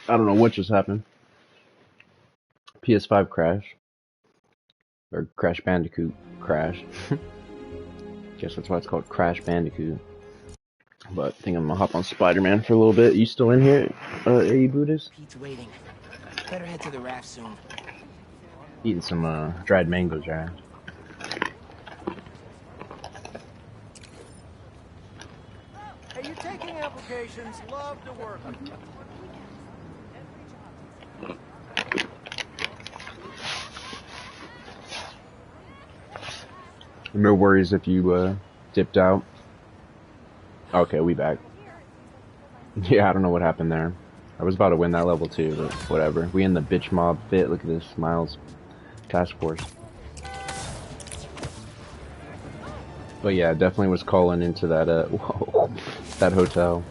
I don't know what just happened. PS5 crashed. Or Crash Bandicoot crashed. Guess that's why it's called Crash Bandicoot. But I think I'm gonna hop on Spider-Man for a little bit. You still in here, BUDIS? Pete's waiting. Better head to the raft soon. Eating some dried mangoes, right? Hey, you taking applications? Love to work. No worries if you dipped out. Okay, we back. Yeah, I don't know what happened there. I was about to win that level too, but whatever. We in the bitch mob fit. Look at this, Miles Task Force. But yeah, definitely was calling into that whoa, that hotel.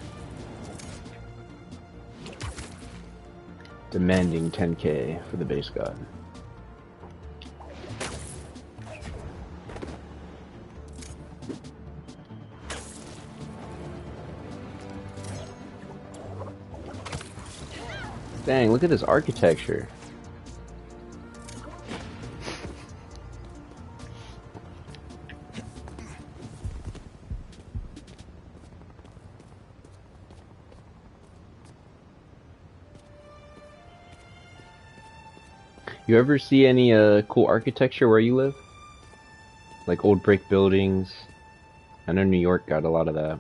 Demanding 10K for the base god. Dang, look at this architecture. You ever see any cool architecture where you live? Like old brick buildings? I know New York got a lot of that.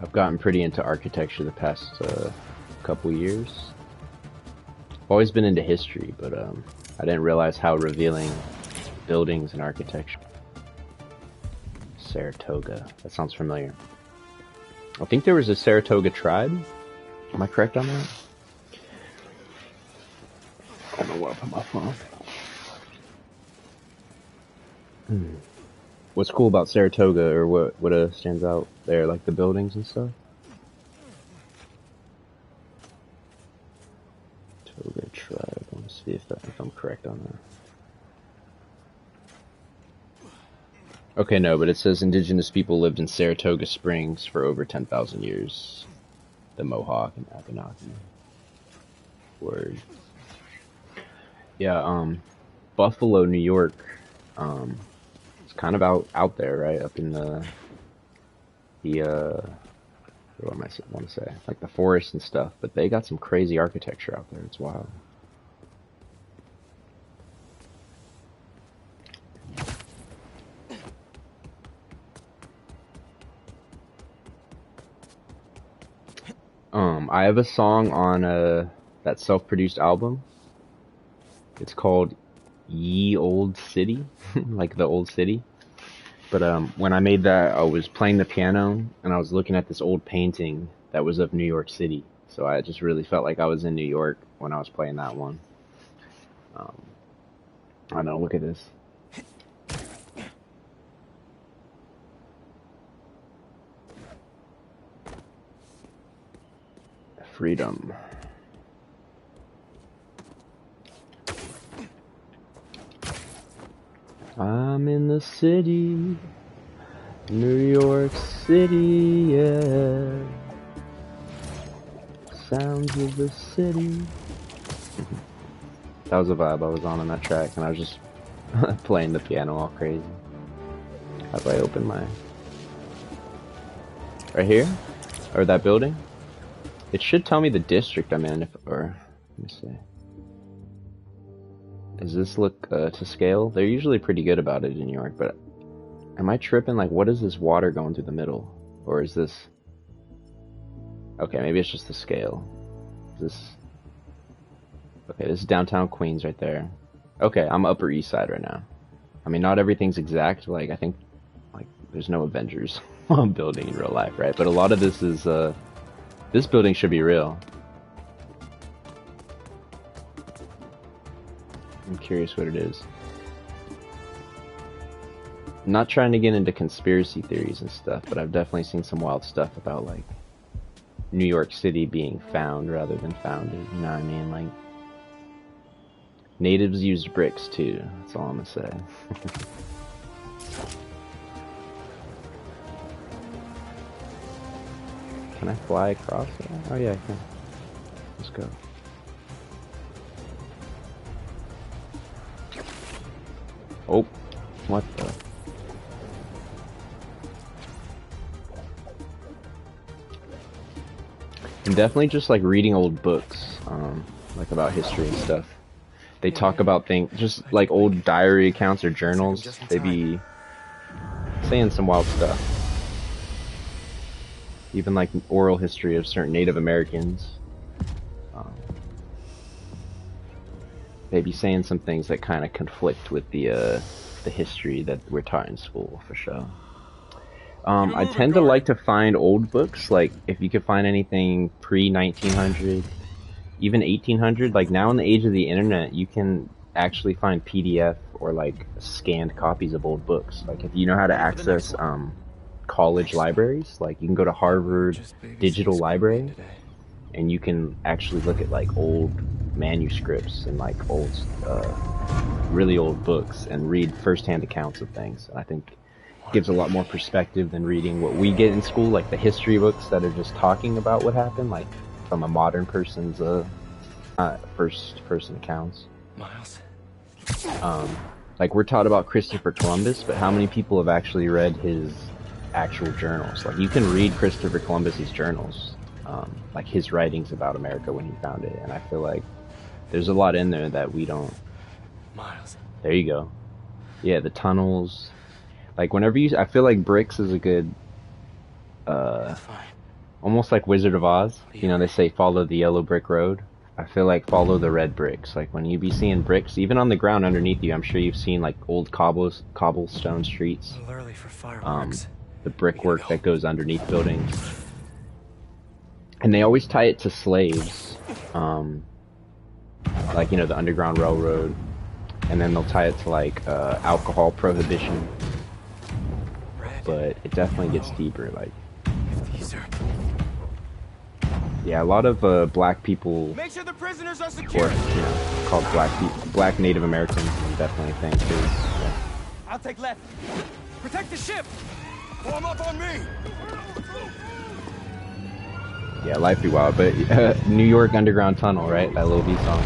I've gotten pretty into architecture the past couple years. I've always been into history, but I didn't realize how revealing buildings and architecture. Saratoga. That sounds familiar. I think there was a Saratoga tribe. Am I correct on that? I don't know where I put my phone. What's cool about Saratoga, or what stands out there, like the buildings and stuff? Saratoga tribe. I want to see if I'm correct on that. Okay, no, but it says indigenous people lived in Saratoga Springs for over 10,000 years. The Mohawk and Abenaki. Word. Yeah, Buffalo, New York. It's kind of out there, right? Up in the what am I want to say? Like the forest and stuff. But they got some crazy architecture out there. It's wild. I have a song on that self-produced album. It's called Ye Old City, like the old city. But when I made that, I was playing the piano and I was looking at this old painting that was of New York City. So I just really felt like I was in New York when I was playing that one. I don't know, look at this. Freedom. I'm in the city, New York City, yeah. Sounds of the city. That was a vibe I was on that track, and I was just playing the piano all crazy. How do I open my... Right here? Or that building? It should tell me the district I'm in, or... Let me see. Does this look to scale? They're usually pretty good about it in New York, but... Am I tripping? Like, what is this water going through the middle? Or is this... Okay, maybe it's just the scale. Is this... Okay, this is downtown Queens right there. Okay, I'm Upper East Side right now. I mean, not everything's exact. Like, I think... Like, there's no Avengers building in real life, right? But a lot of this is, this building should be real. I'm curious what it is. I'm not trying to get into conspiracy theories and stuff, but I've definitely seen some wild stuff about, like, New York City being found rather than founded, you know what I mean? Like, Natives used bricks too. That's all I'm gonna say. Can I fly across it? Oh yeah, I can. Let's go. Oh, what the? And definitely just like reading old books, like about history and stuff. They talk about things, just like old diary accounts or journals. They be saying some wild stuff. Even like oral history of certain Native Americans. They be saying some things that kind of conflict with the history that we're taught in school, for sure. I tend to like to find old books, like if you could find anything pre-1900, even 1800. Like now in the age of the internet, you can actually find PDF or like scanned copies of old books. Like if you know how to access college libraries, like you can go to Harvard Digital Library and you can actually look at like old manuscripts and like old, really old books and read first-hand accounts of things. I think it gives a lot more perspective than reading what we get in school, like the history books that are just talking about what happened, like from a modern person's first-person accounts. Miles. Like we're taught about Christopher Columbus, but how many people have actually read his actual journals? Like you can read Christopher Columbus's journals, like his writings about America when he found it, and I feel like there's a lot in there that we don't. Miles. There you go. Yeah, the tunnels. Like whenever I feel like bricks is a good, almost like Wizard of Oz. You know, they say follow the yellow brick road. I feel like follow the red bricks. Like when you be seeing bricks, even on the ground underneath you, I'm sure you've seen like old cobblestone streets. A little early for fireworks. The brickwork that goes underneath buildings. And they always tie it to slaves. Like, you know, the Underground Railroad. And then they'll tie it to like alcohol prohibition. But it definitely gets deeper. Like, yeah, a lot of black people, Make sure the prisoners are secure. or you know, called black Native Americans, definitely a thing too. Yeah. I'll take left. Protect the ship. Form up on me. Yeah, life be wild, but New York Underground Tunnel, right? That Lil V song.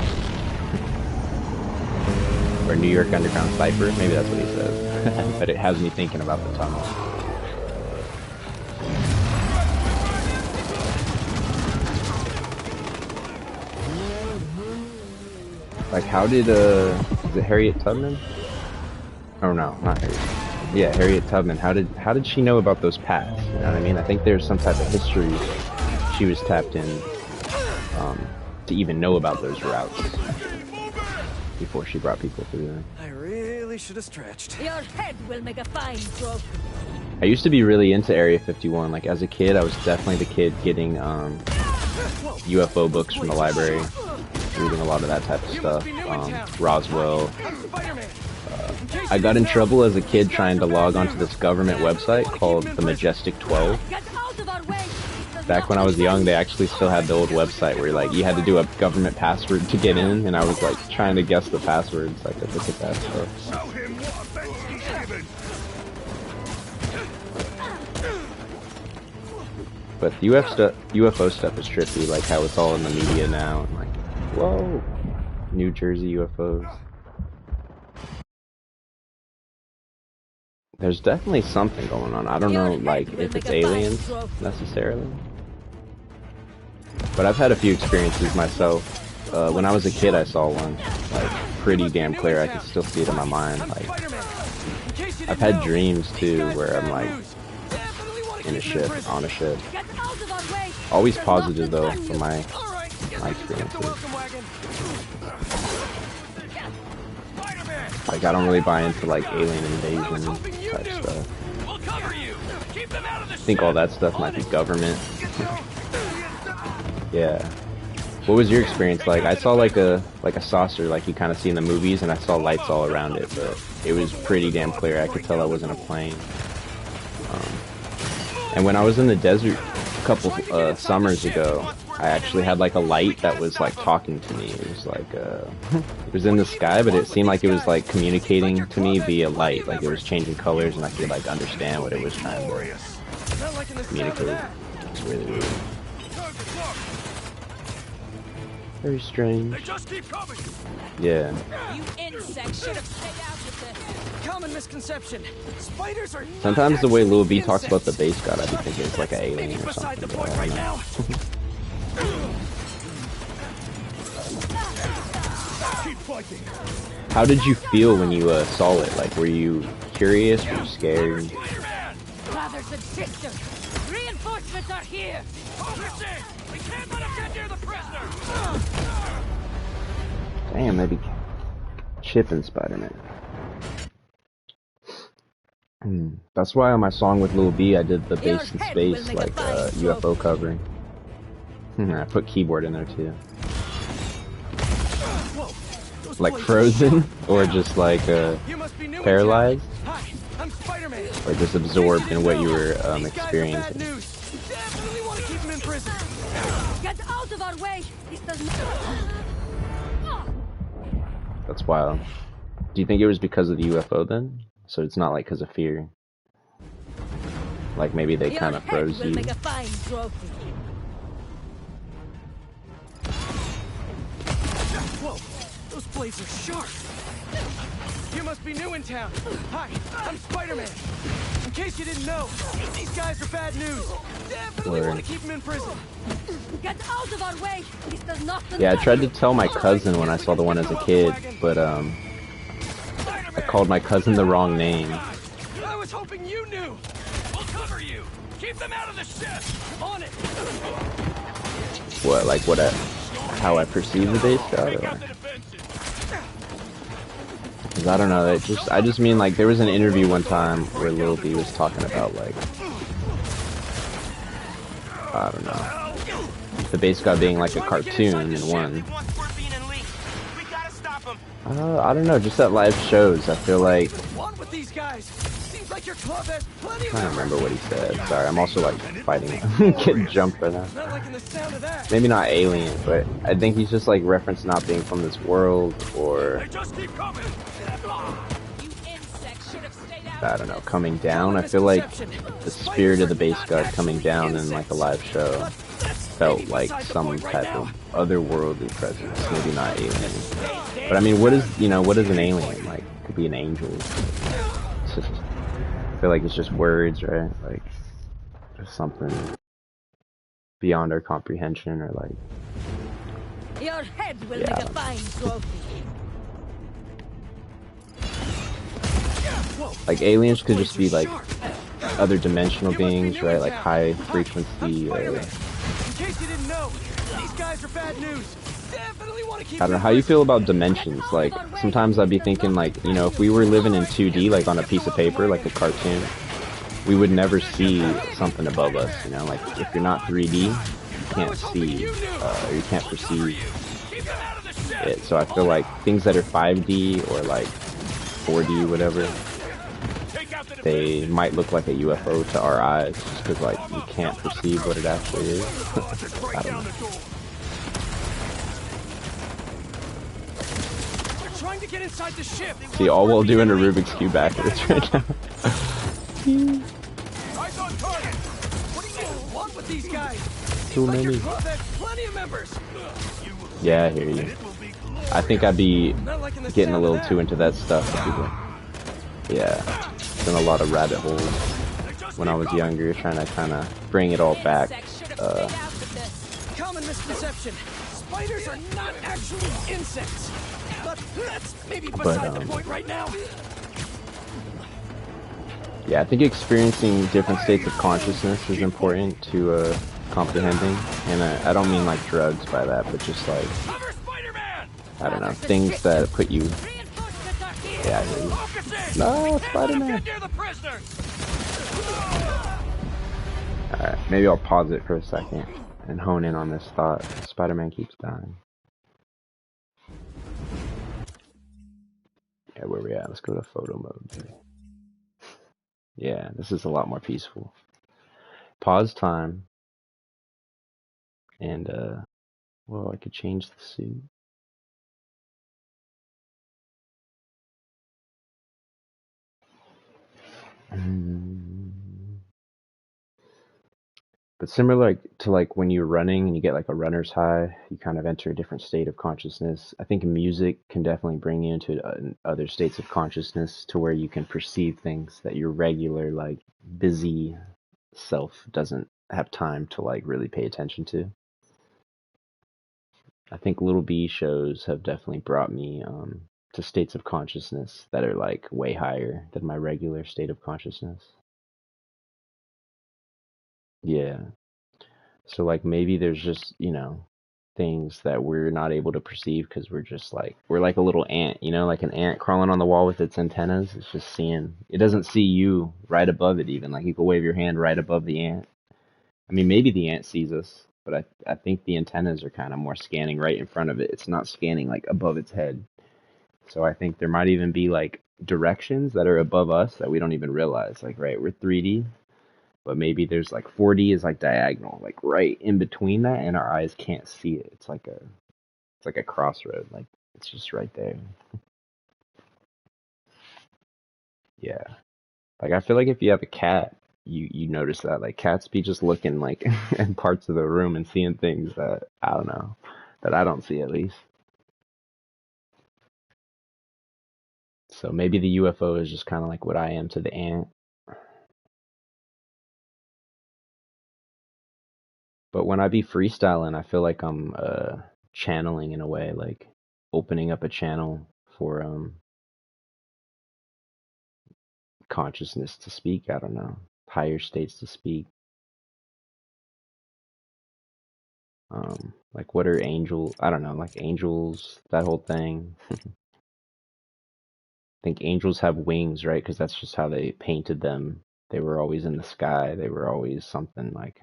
Or New York Underground Cypher, maybe that's what he says. But it has me thinking about the tunnel. Like, how did, is it Harriet Tubman? Oh no, not Harriet. Yeah, Harriet Tubman. How did she know about those paths? You know what I mean? I think there's some type of history she was tapped in, to even know about those routes before she brought people through them. I really should have stretched. Your head will make a fine trophy. I used to be really into Area 51. Like as a kid, I was definitely the kid getting UFO books from the library, reading a lot of that type of stuff. Roswell. I got in trouble as a kid trying to log onto this government website called the Majestic 12. Back when I was young, they actually still had the old website where like you had to do a government password to get in, and I was like trying to guess the passwords. Like I look at that stuff. But the UFO stuff is trippy, like how it's all in the media now, and like, whoa, New Jersey UFOs. There's definitely something going on. I don't know, like, if it's aliens, necessarily. But I've had a few experiences myself. When I was a kid, I saw one, like, pretty damn clear. I can still see it in my mind. Like, I've had dreams, too, where I'm, like, in a ship, on a ship. Always positive, though, from my experiences. Like, I don't really buy into, like, alien invasion type stuff. I think all that stuff might be government. Yeah. What was your experience like? I saw, like a saucer, like you kind of see in the movies, and I saw lights all around it, but it was pretty damn clear. I could tell I wasn't a plane. And when I was in the desert a couple summers ago, I actually had like a light that was like talking to me. It was like it was in the sky, but it seemed like it was like communicating to me via light. Like it was changing colors, and I could like understand what it was trying to communicate. It's really weird. Very strange. They just keep coming. Yeah. You insects should have stayed out with this. Common misconception. Spiders are Sometimes the way Lil B talks about the insects. base god, I be thinking it's like an alien or Beside something. the But point I right don't know. now. Keep fighting. How did you feel when you saw it? Like, were you curious? Were you scared? Spider-Man! Brothers and sisters, reinforcements are here. Overseas! We can't let him get near the prisoner! Damn, maybe Chip and Spider-Man. That's why on my song with Lil B, I did the Your base in head will space, make a like fine UFO covering. I put keyboard in there too. Whoa! Those Like blades are frozen, sharp. or just like You must be new in paralyzed, town. Hi, I'm Spider-Man. or just absorbed in what you were These guys are bad experiencing. news. Definitely want to keep him in prison. Get out of our way. This does not. That's wild. Do you think it was because of the UFO then? So it's not like because of fear. Like maybe they Your kind of head froze will you. make a fine trophy. Whoa! Those blades are sharp. You must be new in town. Hi, I'm Spider-Man. In case you didn't know, these guys are bad news. Definitely Word. want to keep him in prison. Get out of our way. This does not. Yeah, I tried to tell my cousin when I saw the one as a kid, but I called my cousin the wrong name. I was hoping you knew. We'll cover you. Keep them out of the ship. On it. What, like how I perceive the base god? Take Or? out the defenses. 'Cause I don't know. I just mean like there was an interview one time where Lil B was talking about like I don't know the base god being like a cartoon in one. I don't know. Just at live shows, I feel like One with these guys. Seems like your club has plenty of I don't members. remember what he said. Sorry, I'm also like fighting, getting jumped right now. Not liking the sound of that. Maybe not alien, but I think he's just like referenced not being from this world, or They just keep coming. You insects should have stayed out. I don't know, coming down. I feel like the spirit of the base god coming down in like a live show felt like some type of otherworldly presence, maybe not alien. But I mean, what is an alien? Like, it could be an angel. It's just, I feel like it's just words, right? Like, just something beyond our comprehension, or like, Your head will Yeah. make a fine trophy. like aliens could just be like other dimensional beings, right? Like high frequency. In case you didn't know, these guys are bad news. Definitely want to keep I don't know how you feel about dimensions. Like sometimes I'd be thinking like, if we were living in 2D, like on a piece of paper, like a cartoon, we would never see something above us. Like if you're not 3D, you can't see, or you can't perceive Keep them out of the ship. it. So I feel like things that are 5D or like 4D, whatever, Take out the they might look like a UFO to our eyes, just because like you can't perceive what it actually is. I don't know. They're trying to get inside the ship. See, all while doing a Rubik's Cube backwards right now. Eyes on target. What do you want with these guys? Too Seems like your many. club has plenty of members. Yeah, I hear you. I think I'd be Not liking the getting a sound little of too that. into that stuff. Yeah, been a lot of rabbit holes when I was younger, trying to kind of bring it all back. Insects should have stayed out with this. Common misconception. Spiders are not actually insects. But that's maybe beside the point right now. Yeah, I think experiencing different states of consciousness is important to comprehending, and I don't mean like drugs by that, but just like, Cover Spider-Man! I don't know, things that put you. Reinforcements are here. Yeah, I hear you. Focusing! No, We can't let 'em Spider-Man. get near the prisoners! Alright, maybe I'll pause it for a second and hone in on this thought. Spider-Man keeps dying. Yeah, where we at? Let's go to photo mode. Yeah, this is a lot more peaceful. Pause time. And, well, I could change the suit. But similar to like when you're running and you get like a runner's high, you kind of enter a different state of consciousness. I think music can definitely bring you into other states of consciousness to where you can perceive things that your regular like busy self doesn't have time to like really pay attention to. I think Little B shows have definitely brought me to states of consciousness that are like way higher than my regular state of consciousness. Yeah. So like maybe there's just, things that we're not able to perceive because we're like a little ant, like an ant crawling on the wall with its antennas. It's just it doesn't see you right above it even. Like you can wave your hand right above the ant. I mean, maybe the ant sees us, but I think the antennas are kind of more scanning right in front of it. It's not scanning like above its head. So I think there might even be like directions that are above us that we don't even realize. Like, right, we're 3D, but maybe there's like 4D is like diagonal, like right in between that, and our eyes can't see it. It's like a crossroad, like it's just right there. Yeah. Like I feel like if you have a cat, you notice that like cats be just looking like in parts of the room and seeing things that I don't know, that I don't see at least. So maybe the UFO is just kind of like what I am to the ant. But when I be freestyling, I feel like I'm channeling in a way, like opening up a channel for consciousness to speak. I don't know, higher states to speak. Like what are angels? I don't know, like angels, that whole thing. I think angels have wings, right? Because that's just how they painted them. They were always in the sky. They were always something like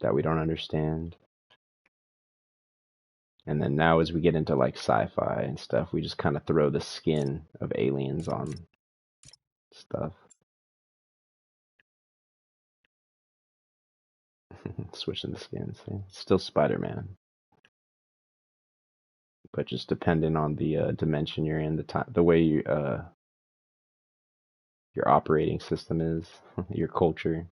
that we don't understand. And then now as we get into like sci-fi and stuff, we just kind of throw the skin of aliens on stuff. Switching the skins. Yeah. Still Spider-Man, but just depending on the dimension you're in, the time, the way your operating system is, your culture.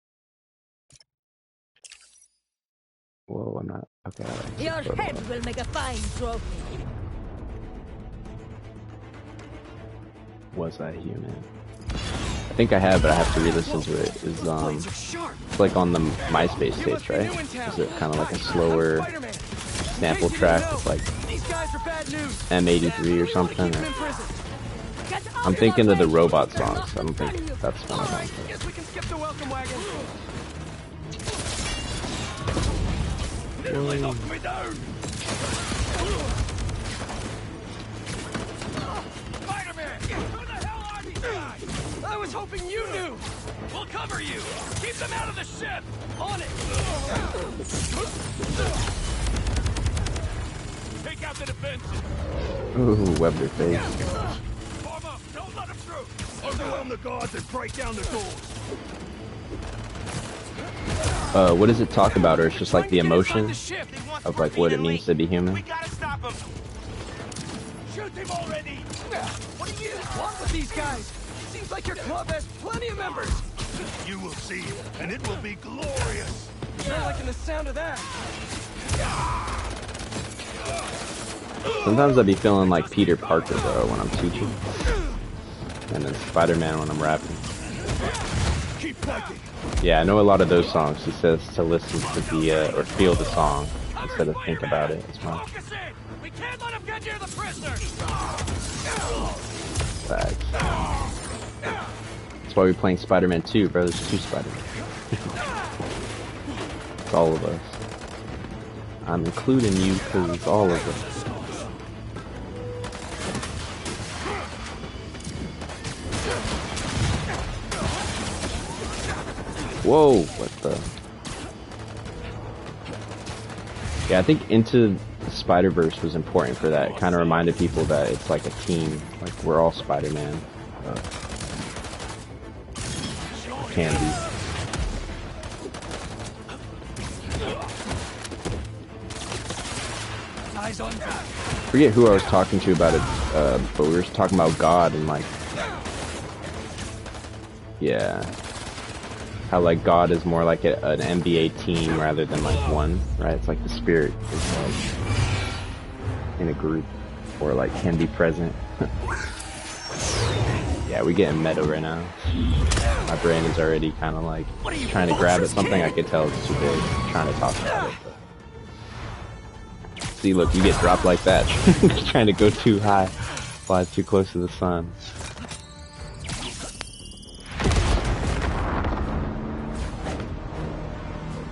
Whoa, I'm not. Okay. Your head will make a fine trophy. Was I human? I think I have, but I have to re-listen to it. It's like on the MySpace tapes, right? Is it kind of like a slower sample track with like M83 or something? I'm thinking of the robot songs. I don't think that's one of them. Guess we can skip the welcome wagon. Nearly knocked me down. Spider-Man, who the hell are these guys? I was hoping you knew. We'll cover you. Keep them out of the ship. On it. Take out the defenses. Ooh, webbed her face. Form up. Don't let them through. Overwhelm the guards and break down the doors. What does it talk about, or it's just like the emotion of like what it means to be human? We gotta stop him. Shoot him already. What do you want with these guys? Seems like your club has plenty of members. You will see, and it will be glorious. Sure liking the sound of that. Sometimes I be feeling like Peter Parker, bro, when I'm teaching, and then Spider-Man when I'm rapping. Keep fighting. Yeah, I know a lot of those songs. He says to listen to the or feel the song instead of think about it as much. We can't let him get near the prisoners. Facts. That's why we're playing Spider-Man 2, bro. There's 2 Spider-Man. It's all of us. I'm including you because it's all of us. Whoa, what the? Yeah, I think Into the Spider-Verse was important for that. It kind of reminded people that it's like a team. Like, we're all Spider-Man. Can be. Eyes on that. Forget who I was talking to about it, but we were talking about God and like, yeah, how like God is more like an NBA team rather than like one, right? It's like the spirit is like in a group or like can be present. Yeah, we getting meta right now. My brain is already kind of like trying to grab at something. I could tell it's too big. I'm trying to talk about it. But... See, look, you get dropped like that. Trying to go too high, fly too close to the sun.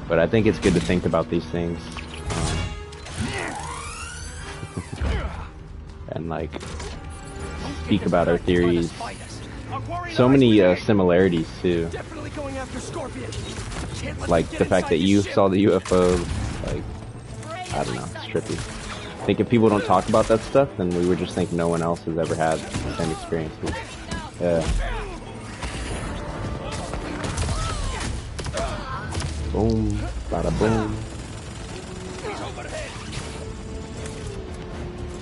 But I think it's good to think about these things. And like speak about our theories. So many similarities too. Like the fact that you saw the UFO, like, I don't know, it's trippy. I think if people don't talk about that stuff, then we would just think no one else has ever had the same experiences. Yeah. Boom, bada boom.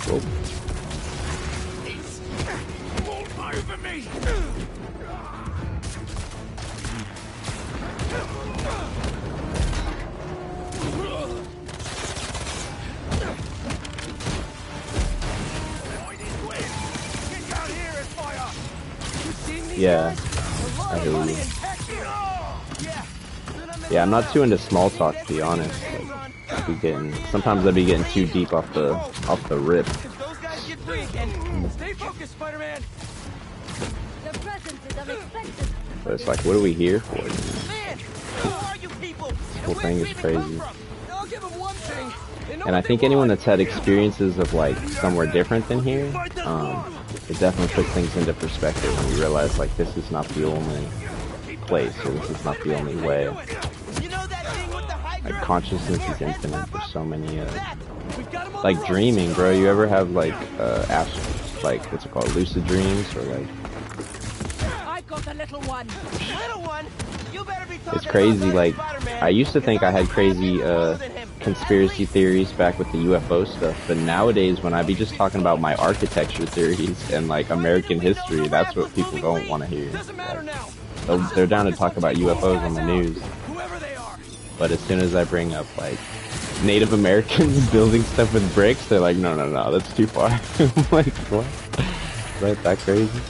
Whoa. Yeah, I hear you. Yeah, I'm not too into small talk, to be honest. Like, sometimes I'd be getting too deep off the rip. Stay focused, Spider-Man. But it's like, what are we here for? Man, who are you people? This whole thing is crazy. I'll give them one thing. And I think anyone that's had experiences of like somewhere different than here, it definitely puts things into perspective when you realize like this is not the only place, or this is not the only way. Like consciousness is infinite. There's so many, like dreaming, bro. You ever have like like what's it called, lucid dreams, or like? I've got a little one. Little one? You better be talking It's crazy. about Like Spider-Man. I used to think I had crazy conspiracy theories back with the UFO stuff, but nowadays when I be just talking about my architecture theories and like American history, that's what people don't want to hear. Like, they're down to talk about UFOs on the news, but as soon as I bring up like Native Americans building stuff with bricks, they're like, no, that's too far. I'm like, what? Right, that crazy?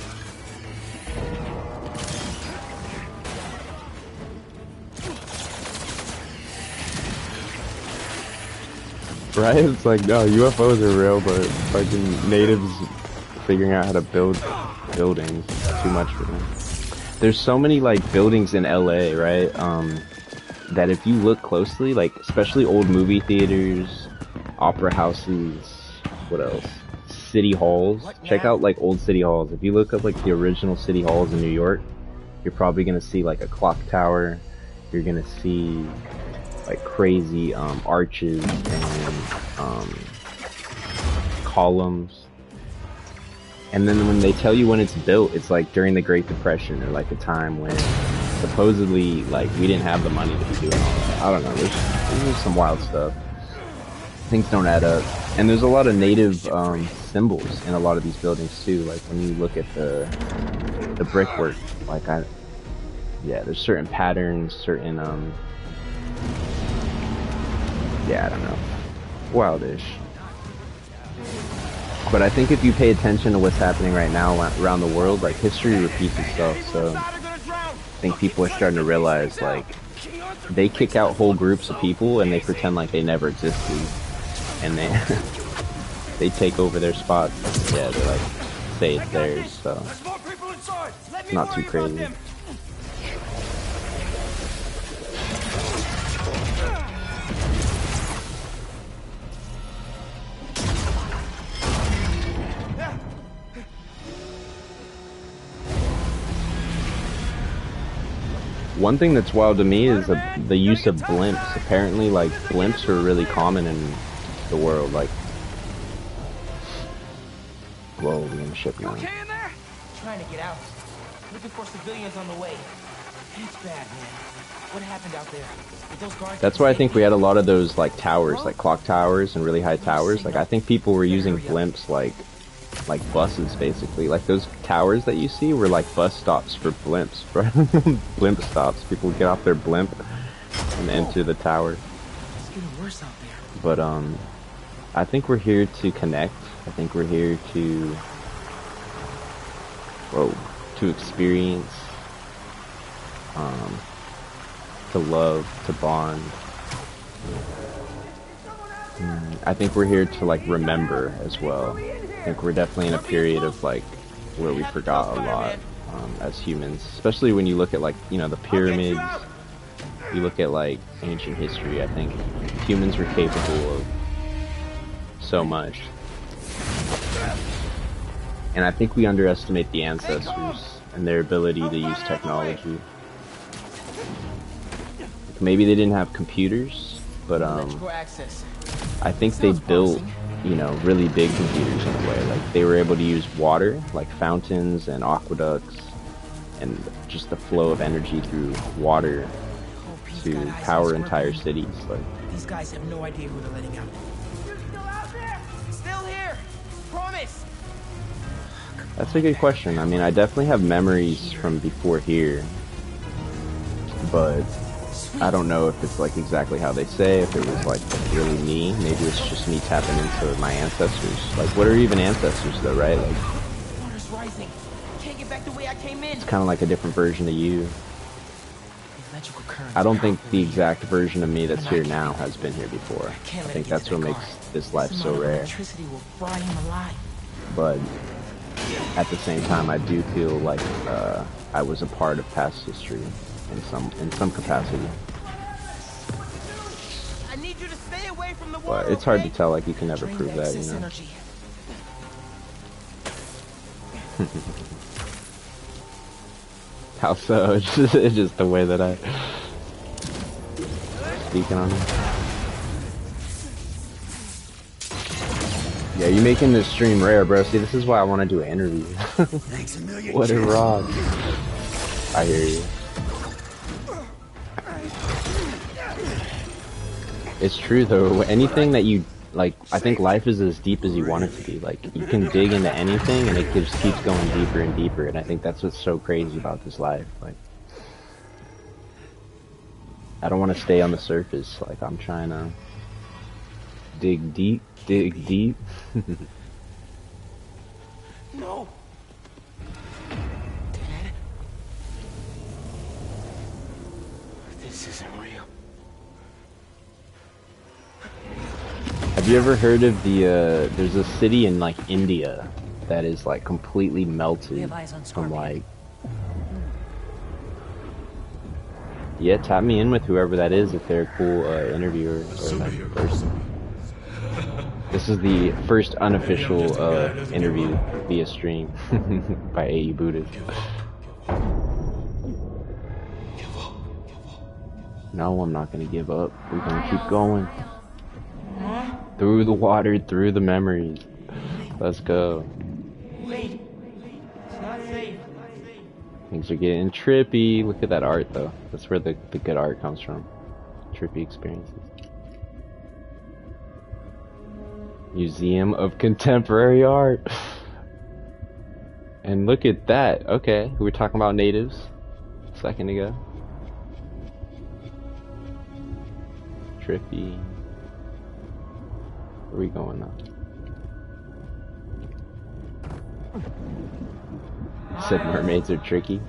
Right? It's like, no, UFOs are real, but fucking natives figuring out how to build buildings is too much for them. There's so many like buildings in LA, right? That if you look closely, like especially old movie theaters, opera houses, what else? City halls. Check out like old city halls. If you look up like the original city halls in New York, you're probably gonna see like a clock tower. You're gonna see like crazy arches and columns. And then when they tell you when it's built, it's like during the Great Depression, or like a time when supposedly like we didn't have the money to be doing all that. I don't know. There's some wild stuff. Things don't add up. And there's a lot of native symbols in a lot of these buildings too. Like when you look at the brickwork, like yeah, there's certain patterns, certain yeah, I don't know, wildish. But I think if you pay attention to what's happening right now around the world, like history repeats itself. So I think people are starting to realize like they kick out whole groups of people and they pretend like they never existed, and they they take over their spots. Yeah, they like say it's theirs. So it's not too crazy. One thing that's wild to me is the use of blimps. Apparently, like, blimps are really common in the world. Like, whoa, we're in the ship now. Okay in there? Trying to get out. Looking for civilians on the way. It's bad, man. What happened out there? Did those guards That's why I think we had a lot of those like towers, like clock towers and really high towers. Like I think people were using blimps like buses basically. Like those towers that you see were like bus stops for blimps, bro. Blimp stops. People would get off their blimp and enter the tower. It's getting worse out there. But I think we're here to connect. I think we're here to experience, to love, to bond. I think we're here to like remember as well. I think we're definitely in a period of like where we forgot a lot as humans, especially when you look at like, you know, the pyramids. You look at like ancient history. I think humans were capable of so much, and I think we underestimate the ancestors and their ability to use technology. Maybe they didn't have computers, but I think they built, you know, really big computers in a way. Like they were able to use water, like fountains and aqueducts, and just the flow of energy through water to power entire cities. Like these guys have no idea who they're letting out. You're still out there? Still here. Promise. That's a good question. I mean, I definitely have memories from before here, but I don't know if it's like exactly how they say, if it was like really me. Maybe it's just me tapping into my ancestors. Like, what are even ancestors though, right? Like, Water's rising. Can't get back the way I came in. it's kind of like a different version of you. I don't think the exact version of me that's here now has been here before. I think that's what makes this life so rare. But at the same time, I do feel like I was a part of past history in some capacity. I need you to stay away from the But it's hard to tell. Like you can never prove that, you know. How so? It's just the way that I speaking on it. Yeah, you making this stream rare, bro. See, this is why I want to do an interview. What a rock. I hear you. It's true though. Anything that you like, I think life is as deep as you want it to be. Like you can dig into anything and it just keeps going deeper and deeper, and I think that's what's so crazy about this life. Like I don't want to stay on the surface. Like I'm trying to dig deep, dig deep. No. Dad? This isn't real. Have you ever heard of the, there's a city in, like, India that is, like, completely melted from, like... Yeah, tap me in with whoever that is if they're a cool interviewer or, like, person. This is the first unofficial interview via stream by AE BUDIS. No, I'm not gonna give up. We're gonna keep going. Through the water, through the memories. Let's go. Wait. It's not safe. Things are getting trippy. Look at that art, though. That's where the good art comes from. Trippy experiences. Museum of Contemporary Art. And look at that. Okay, we were talking about natives a second ago. Trippy. Where are we going now? Said mermaids are tricky.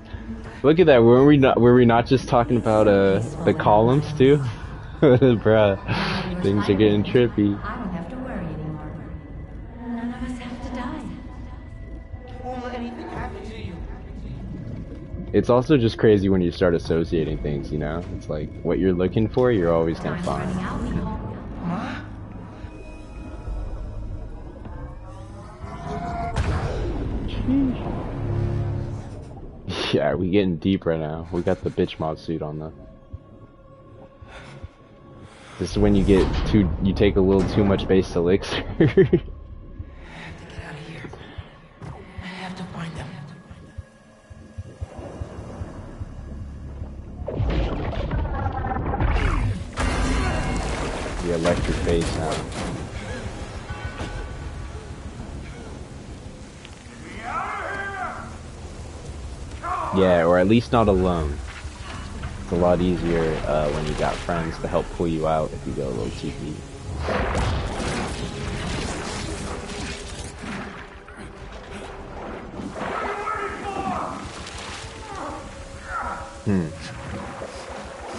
Look at that. Were we not just talking about the columns too? Bruh, things are getting trippy. I don't have to worry anymore. None of us have to die. Won't let anything happen to you. It's also just crazy when you start associating things, you know? It's like what you're looking for, you're always gonna find. Ma? Yeah, we getting deep right now. We got the bitch mod suit on though. This is when you take a little too much base elixir. I have to get out of here. I have to find them. electric face now. Yeah, or at least not alone. It's a lot easier when you got friends to help pull you out if you go a little too deep.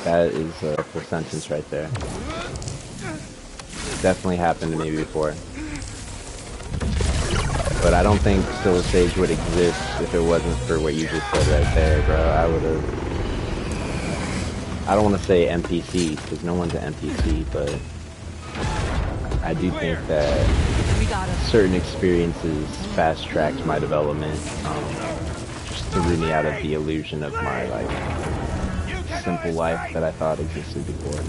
That is a full sentence right there. Definitely happened to me before. But I don't think PsiloSage would exist if it wasn't for what you just said right there, bro. I would have... I don't want to say NPC, because no one's an NPC, but I do think that certain experiences fast-tracked my development, just threw me out of the illusion of my, like, simple life that I thought existed before.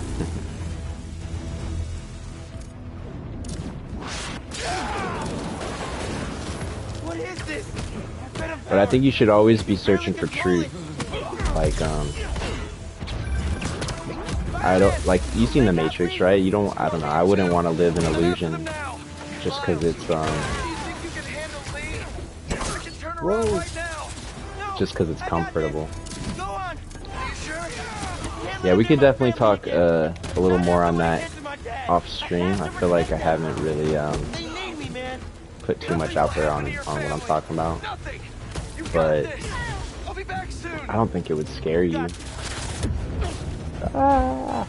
But I think you should always be searching for truth. Like, I don't, like, you've seen The Matrix, right? You don't, I don't know, I wouldn't want to live in illusion just because it's, whoa, just because it's comfortable. Yeah, we could definitely talk a little more on that off stream. I feel like I haven't really put too much out there on what I'm talking about, but I don't think it would scare you. Ah.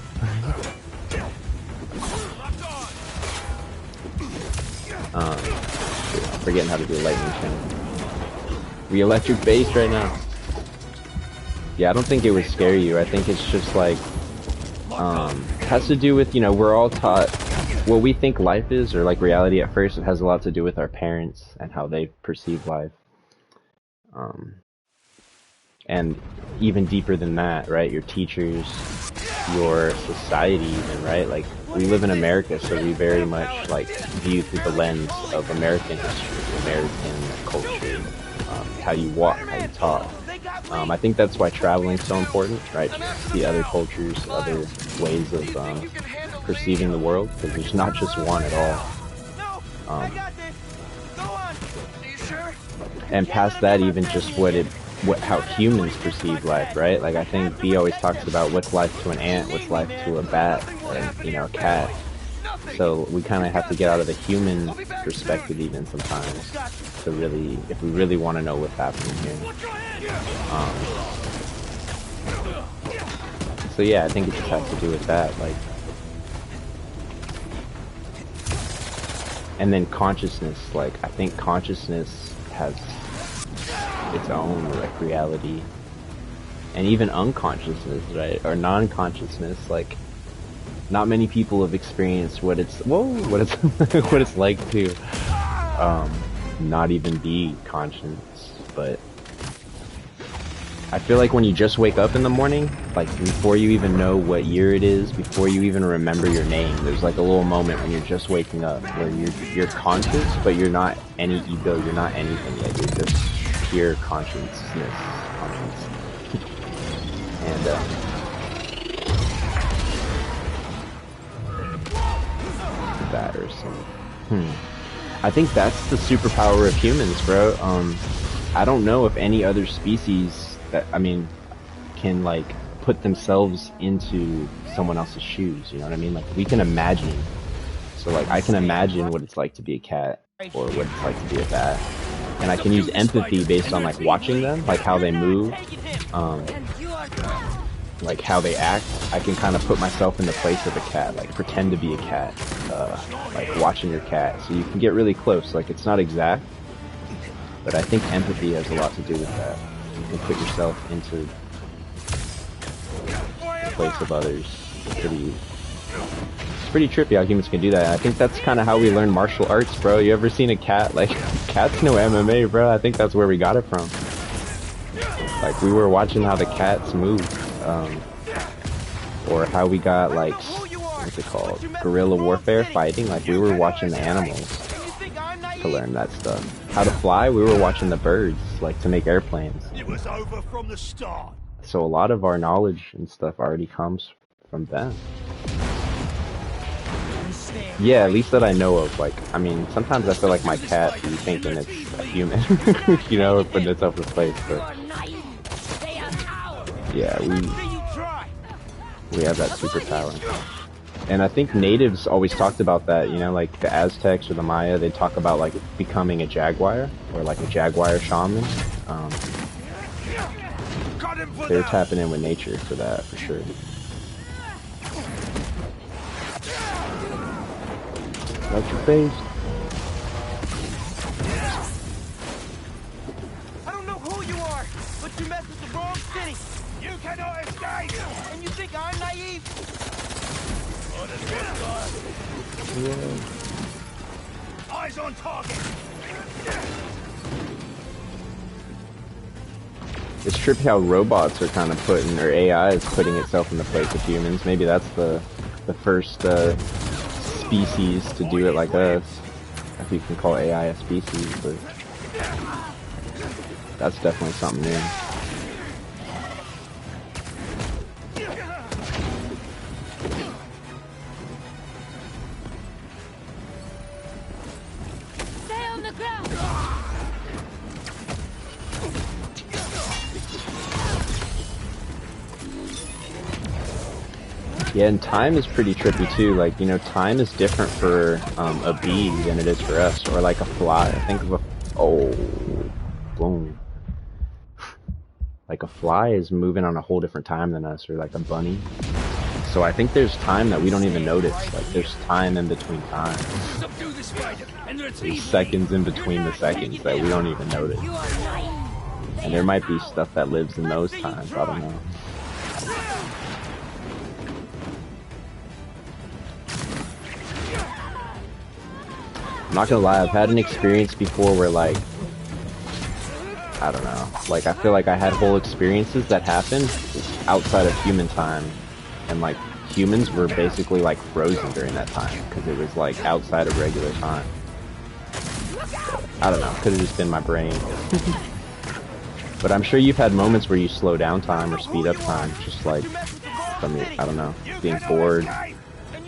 I'm forgetting how to do a lightning chain. We electric base right now. Yeah, I don't think it would scare you. I think it's just like, has to do with, you know, we're all taught what we think life is, or like reality at first. It has a lot to do with our parents and how they perceive life. And even deeper than that, right? Your teachers, your society even, right? Like, we live in America, so we very much, like, view through the lens of American history, American culture, how you walk, how you talk. I think that's why traveling is so important, right? To see other cultures, other ways of perceiving the world, because there's not just one at all. And past that, even just how humans perceive life, right? Like, I think B always talks about what's life to an ant, what's life to a bat, or, you know, a cat. So we kind of have to get out of the human perspective even sometimes to really, if we really want to know what's happening here. So yeah, I think it just has to do with that, like. And then consciousness, like, I think consciousness has its own, like, reality. And even unconsciousness, right? Or non-consciousness, like, not many people have experienced what it's, what it's, what it's like to, not even be conscious, but I feel like when you just wake up in the morning, like, before you even know what year it is, before you even remember your name, there's like a little moment when you're just waking up, where you're conscious, but you're not any ego, you're not anything yet, you're just pure consciousness. And, that or something. I think that's the superpower of humans, bro. I don't know if any other species that, I mean, can, like, put themselves into someone else's shoes, you know what I mean? Like, we can imagine. So, like, I can imagine what it's like to be a cat, or what it's like to be a bat. And I can use empathy based on, like, watching them, like how they move, like how they act. I can kind of put myself in the place of a cat, like pretend to be a cat, like watching your cat. So you can get really close. Like, it's not exact, but I think empathy has a lot to do with that. You can put yourself into the place of others. It's pretty trippy how humans can do that. I think that's kind of how we learn martial arts, bro. You ever seen a cat? Like, cats know MMA, bro. I think that's where we got it from. Like, we were watching how the cats move, or how we got, like, what's it called? Guerrilla warfare fighting. Like, we were watching the animals to learn that stuff. How to fly, we were watching the birds, like, to make airplanes. It was over from the start. So a lot of our knowledge and stuff already comes from them. Yeah, at least that I know of. Like, I mean, sometimes I feel like my cat be thinking it's a human, you know, or putting itself in place. But yeah, we have that superpower. And I think natives always talked about that, you know, like the Aztecs or the Maya, they talk about like becoming a jaguar or like a jaguar shaman. They're tapping in with nature for that, for sure. Watch your face. I don't know who you are, but you messed with the wrong city. You cannot escape! And you think I'm naive? Yeah. Eyes on target! It's trippy how robots are kind of putting, or AI is putting itself in the place of humans. Maybe that's the first species to do it like us. If you can call AI a species, but that's definitely something new. Stay on the ground. Yeah, and time is pretty trippy too. Like, you know, time is different for a bee than it is for us, or like a fly. Think of boom. Like a fly is moving on a whole different time than us, or like a bunny. So I think there's time that we don't even notice. Like there's time in between time. There's seconds in between the seconds that we don't even notice. And there might be stuff that lives in those times. I don't know. I'm not gonna lie, I've had an experience before where like, I don't know, like I feel like I had whole experiences that happened outside of human time, and like humans were basically like frozen during that time because it was like outside of regular time. I don't know, could have just been my brain. But I'm sure you've had moments where you slow down time or speed up time, just like from your, I don't know, being bored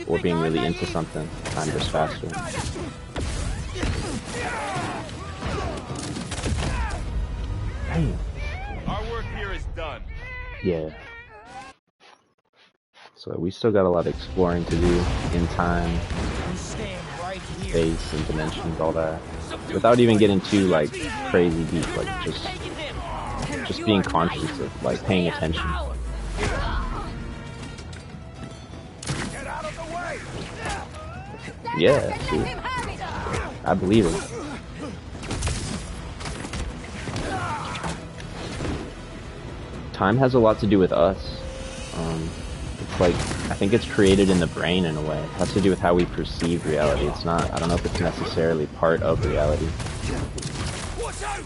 or being really into something. Time goes faster. Our work here is done. Yeah. So we still got a lot of exploring to do in time, space, and dimensions, all that. Without even getting too like crazy deep, like just being conscious of like paying attention. Get out of the way! Yeah, see, I believe it. Time has a lot to do with us. It's like, I think it's created in the brain in a way. It has to do with how we perceive reality. It's not, I don't know if it's necessarily part of reality. Watch out!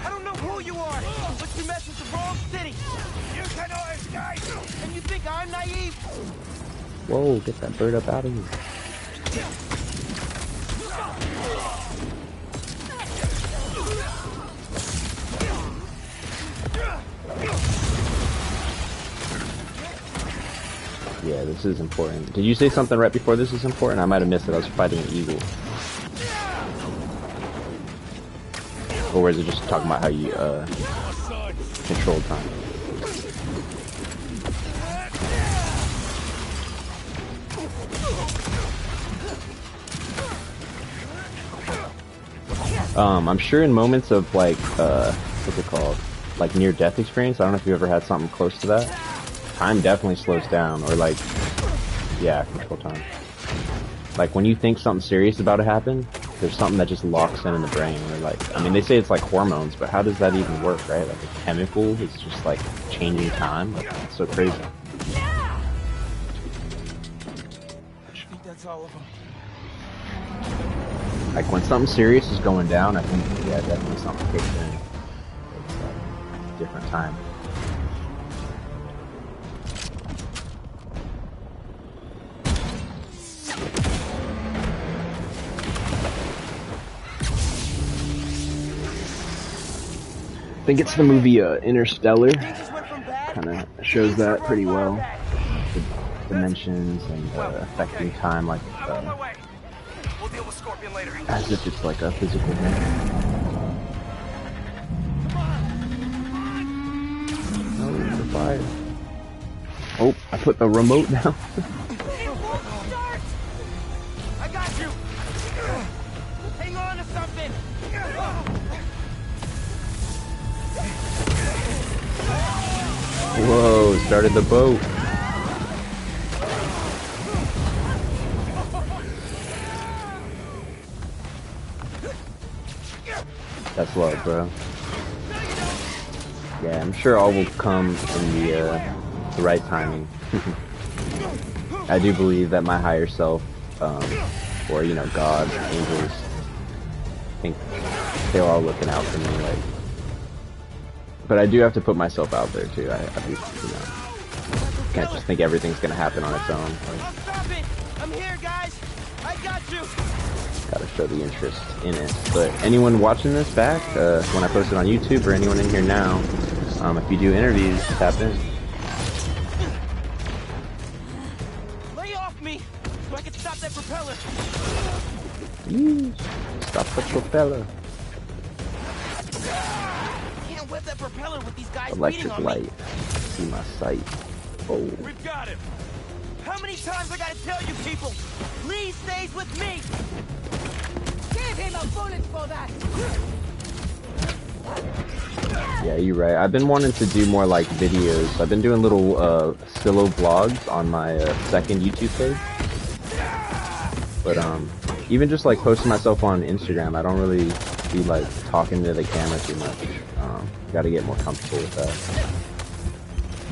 I don't know who you are, but you messed with the wrong city. You cannot escape! And you think I'm naive? Whoa, get that bird up out of here. Yeah, this is important. Did you say something right before this is important? I might have missed it. I was fighting an eagle. Or was it just talking about how you control time? I'm sure in moments of like, what's it called? Like near-death experience, I don't know if you ever had something close to that. Time definitely slows down, or like, yeah, control time. Like when you think something serious about to happen, there's something that just locks in the brain, or like, I mean, they say it's like hormones, but how does that even work, right? Like a chemical is just like changing time. Like, it's so crazy. I think that's all of them. Like when something serious is going down, I think, yeah, definitely something kicks in. It's like a different time. I think it's the movie Interstellar. Things just went from bad kind of shows that pretty well. The dimensions and affecting time, like We'll deal with Scorpion later. as if it's like a physical thing. No, the fire. Oh, I put the remote down. It won't start! I got you! Hang on to something! Whoa, started the boat. That's love, bro. Yeah, I'm sure all will come in the right timing. I do believe that my higher self, or you know, God, angels, I think they're all looking out for me. Like, but I do have to put myself out there too. I do, you know, can't just think everything's gonna happen on its own. Like, I'll stop it! I'm here, guys! I got you! gotta show the interest in it. But anyone watching this back, when I post it on YouTube, or anyone in here now, if you do interviews, tap in. Lay off me, so I can stop that propeller. Stop the propeller. Can't whip that propeller with these guys beating Electric on light. me. See my sight. Oh. We've got him. How many times I gotta tell you people? Lee stays with me. Give him a bullet for that! Yeah, you're right. I've been wanting to do more like videos. I've been doing little Silo vlogs on my second YouTube page. But even just like posting myself on Instagram, I don't really be like talking to the camera too much. Gotta get more comfortable with that.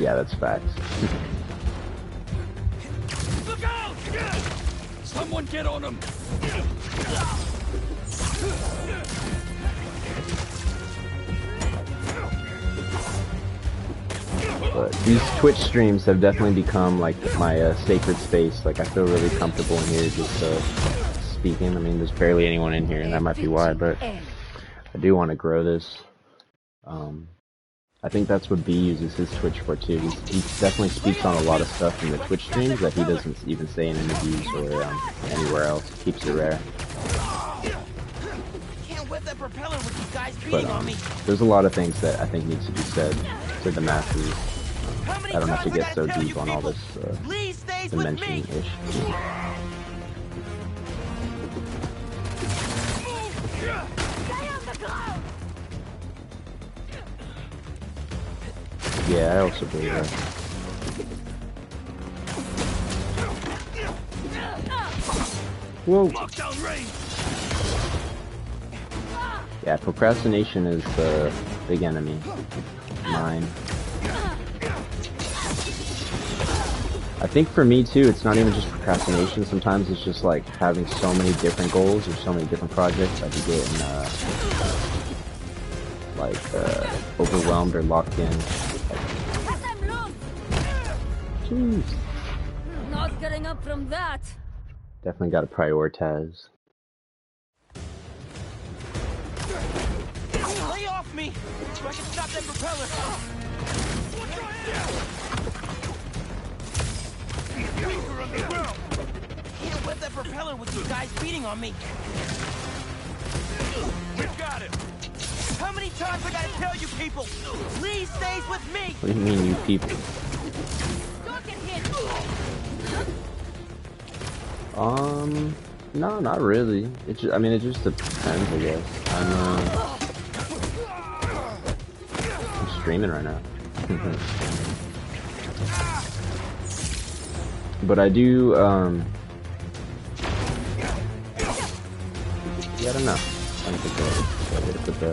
Yeah, that's facts. Look out! Someone get on him! But these Twitch streams have definitely become like my sacred space. Like I feel really comfortable in here just speaking. I mean, there's barely anyone in here, and that might be why. But I do want to grow this. I think that's what B uses his Twitch for too. He definitely speaks on a lot of stuff in the Twitch streams that he doesn't even say in interviews or anywhere else. He keeps it rare. Can't whip that propeller with these guys But beating on me. there's a lot of things that I think needs to be said to the masses. How many I don't have to times get so gotta tell deep you on all people? this Lee stays with me. dimension-ish. Stay on the ground! Yeah, I also believe that. Whoa. Lockdown range! Yeah, procrastination is the big enemy. Mine. I think for me too, it's not even just procrastination. Sometimes it's just like having so many different goals or so many different projects. I could get overwhelmed or locked in. Let them loose! Jeez. Not getting up from that! Definitely got to prioritize. Lay off me, so I can stop that propeller. Finger on the ground! Can't whip that propeller with these guys beating on me. We've got him! How many times I gotta tell you people? Lee stays with me. What do you mean, you people? Don't get hit! No, not really. It just, I mean, it just depends, I guess. I'm streaming right now. But I do, yeah, I don't know. I don't think I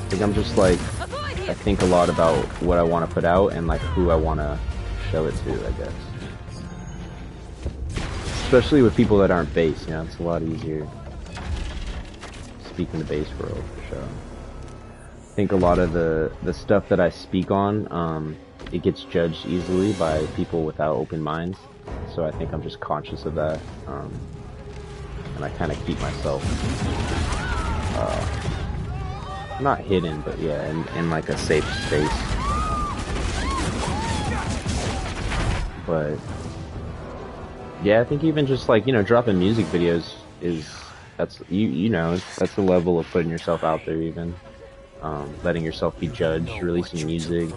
think I'm just like, I think a lot about what I want to put out and like who I want to show it to, I guess. Especially with people that aren't base, you know, it's a lot easier. Speak in the base world, for sure. I think a lot of the stuff that I speak on, it gets judged easily by people without open minds. So I think I'm just conscious of that. And I kind of keep myself, not hidden, but yeah, in like a safe space. But yeah, I think even just like, you know, dropping music videos that's you know, that's the level of putting yourself out there even. Letting yourself be judged, releasing music.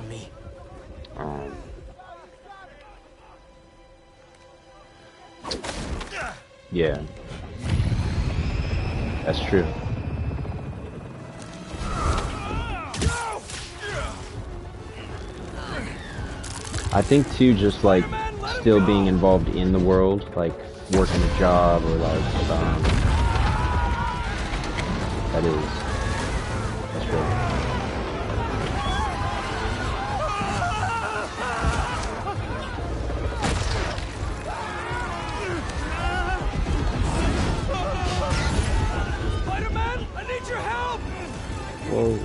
Um, yeah, that's true. I think too, just like still being involved in the world, like working a job or like that's real. Spider-Man, I need your help. Well,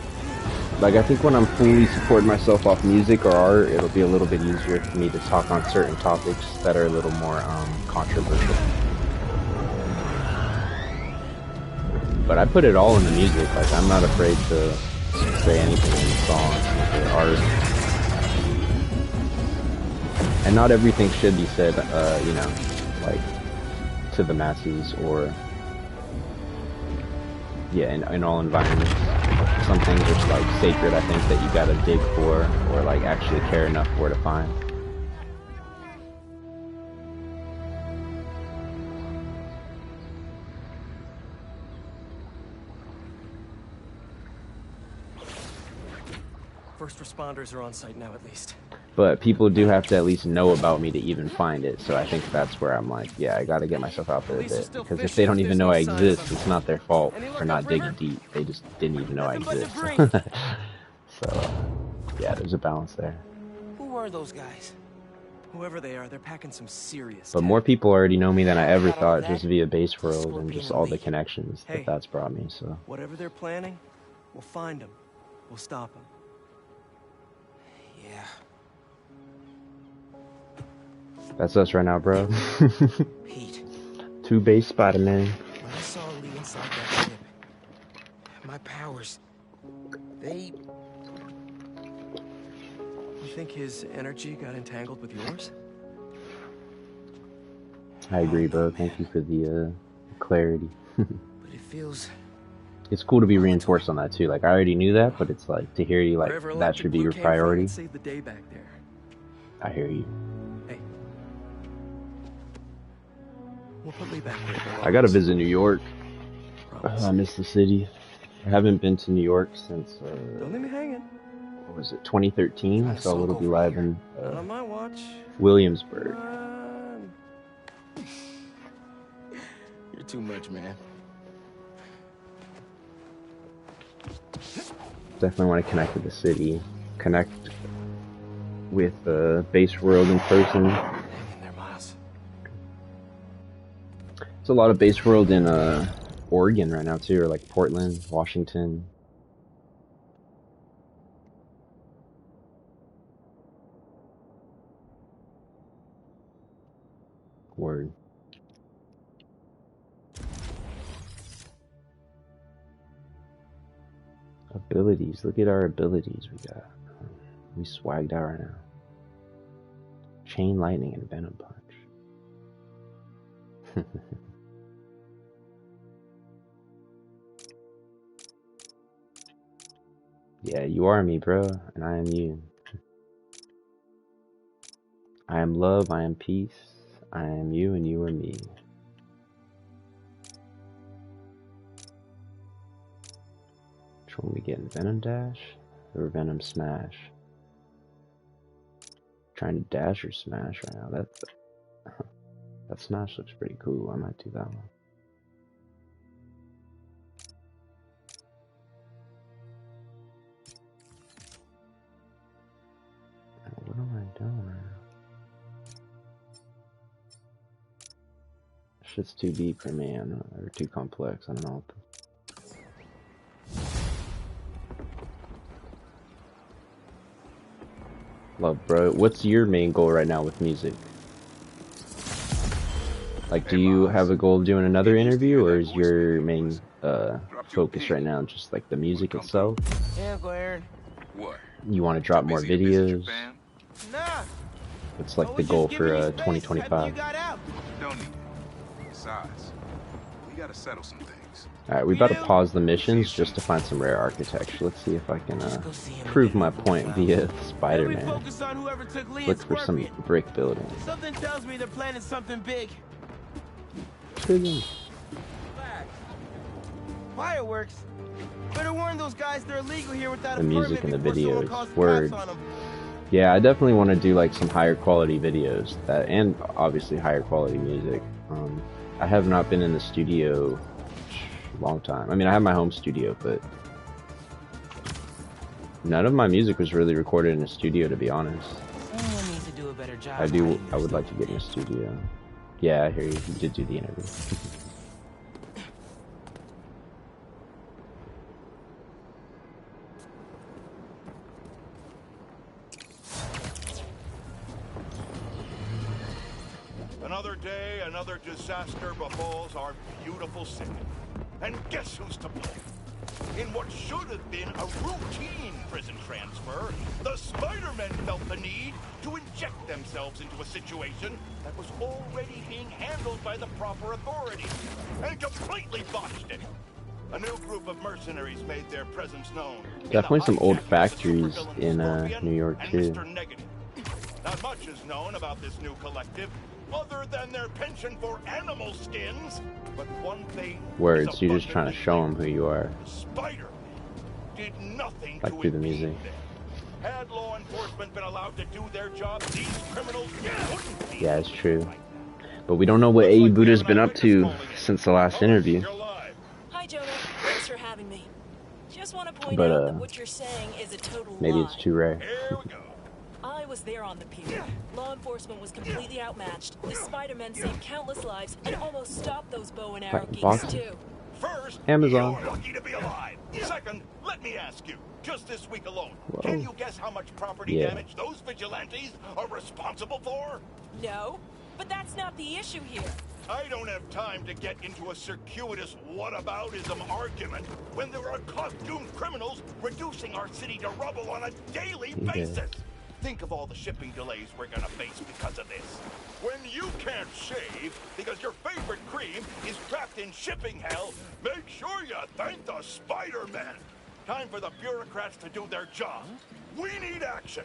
like I think when I'm fully supporting myself off music or art, it'll be a little bit easier for me to talk on certain topics that are a little more controversial. But I put it all in the music. Like I'm not afraid to say anything in the songs or art. And not everything should be said, you know, like to the masses or yeah, in all environments. Some things are like sacred, I think, that you gotta dig for or like actually care enough for to find. First responders are on site now, at least. But people do have to at least know about me to even find it, so I think that's where I'm like, yeah, I gotta get myself out there a bit. Because if they don't even know I exist, it's not their fault for not digging deep. They just didn't even know I exist. So, yeah, there's a balance there. Who are those guys? Whoever they are, they're packing some serious But tech. more people already know me than I ever thought, just via Base World and just all the connections Hey. that's brought me, so. Whatever they're planning, we'll find them. We'll stop them. Yeah. That's us right now, bro. Pete. 2 Base Spider-Man. When I saw Lee inside that ship, my powers, they... You think his energy got entangled with yours? I agree, bro. Thank you for the clarity. But it feels... It's cool to be reinforced on that too. Like I already knew that, but it's like to hear you like Wherever that Electric should be Blue your came from, priority. it saved the day back there. I hear you. Hey. We'll put Lee back where he belongs. I gotta visit New York. Promise. I miss the city. I haven't been to New York since Don't leave me hanging. what was it, 2013? I saw Little B live in Not on my watch. Williamsburg. Run. You're too much, man. Definitely want to connect with the city, connect with Base World in person. Hang in there, Miles. There's a lot of Base World in Oregon right now too, or like Portland, Washington. Word. Abilities. Look at our abilities we got. We swagged out right now. Chain Lightning and Venom Punch. Yeah, you are me, bro, and I am you. I am love, I am peace, I am you, and you are me. Which one we getting? Venom Dash or Venom Smash? Trying to dash or smash right now. That smash looks pretty cool. I might do that one. What am I doing right now? Shit's too deep for me. I don't know, or too complex. I don't know what the... Love, bro. What's your main goal right now with music? Like, do you have a goal of doing another interview, or is your main focus right now just like the music itself? Yeah, Uncle Aaron. What? You want to drop more Busy to visit your videos? fam? Nah. It's like Oh, the we're goal just for giving you space. How you 2025. got out? Don't need it. Besides, we gotta settle some things. Alright, we about to pause the missions just to find some rare architecture. Let's see if I can Go see him prove again my in point 5 via hours. Maybe we Spider-Man. focus on whoever took Lee and Look for some Scorpion. brick building. Something tells me they're planning something big. Fireworks? Better warn those guys they're illegal here without The a music permit in the before someone videos, calls the words. cops on them. Yeah, I definitely want to do like some higher quality videos that, and obviously higher quality music. I have not been in the studio a long time. I mean, I have my home studio, but none of my music was really recorded in a studio, to be honest. Someone needs to do a better job. I would like to get in a studio. Yeah, I hear you. You did do the interview. Another day, another disaster befalls our beautiful city. And guess who's to blame? In what should have been a routine prison transfer, the Spider-Men felt the need to inject themselves into a situation that was already being handled by the proper authorities, and completely botched it. A new group of mercenaries made their presence known. Definitely some old factories in New York too. Not much is known about this new collective, other than their penchant for animal skins. But one thing Words, you're just trying to show them who you are. Spider did nothing Like to through the impede music. them. Had law enforcement been allowed to do their job, these criminals wouldn't be. Yeah, it's true. But we don't know what AE Buddha's been up to since the last interview. Hi, Jonah. Thanks for having me. Just want to point But, out that what you're saying is a total maybe lie. it's too rare. Here we go. I was there on the pier. Law enforcement was completely outmatched. The Spider-Men saved countless lives and almost stopped those bow and arrow geeks Boxing. too. First, Amazon. you're lucky to be alive. Second, let me ask you, just this week alone, Whoa. can you guess how much property Yeah. damage those vigilantes are responsible for? No, but that's not the issue here. I don't have time to get into a circuitous whataboutism argument when there are costumed criminals reducing our city to rubble on a daily Yeah. basis. Think of all the shipping delays we're gonna face because of this. When you can't shave because your favorite cream is trapped in shipping hell, make sure you thank the Spider-Man. Time for the bureaucrats to do their job. We need action.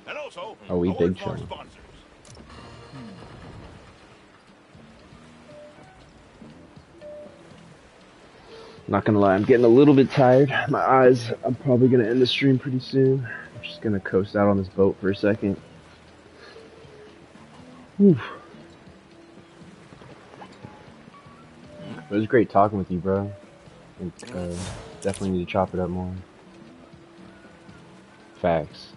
And also, Oh, we a word big from our show. sponsors. Not gonna lie, I'm getting a little bit tired. My eyes, I'm probably gonna end the stream pretty soon. I'm just gonna coast out on this boat for a second. Whew. It was great talking with you, bro. And, definitely need to chop it up more. Facts.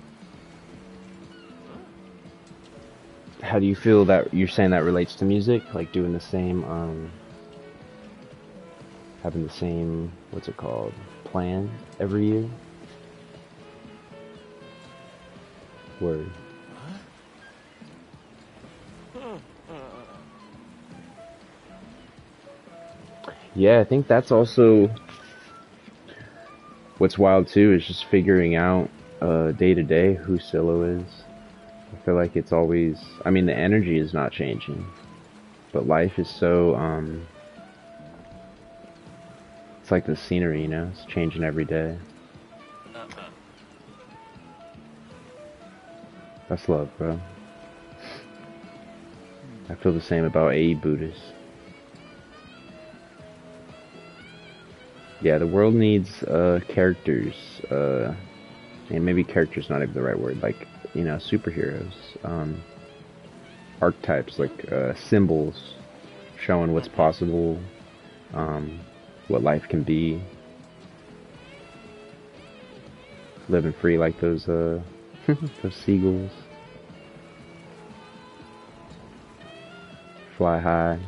How do you feel that you're saying that relates to music? Like doing the same, having the same, what's it called, plan every year? Word. Yeah, I think that's also what's wild too, is just figuring out day to day who Silo is. I feel like it's always, I mean, the energy is not changing, but life is so, it's like the scenery, you know, it's changing every day. That's love, bro. I feel the same about AE BUDIS. Yeah, the world needs characters, and maybe characters not even the right word, like, you know, superheroes, archetypes, like symbols showing what's possible, what life can be, living free like those those seagulls, fly high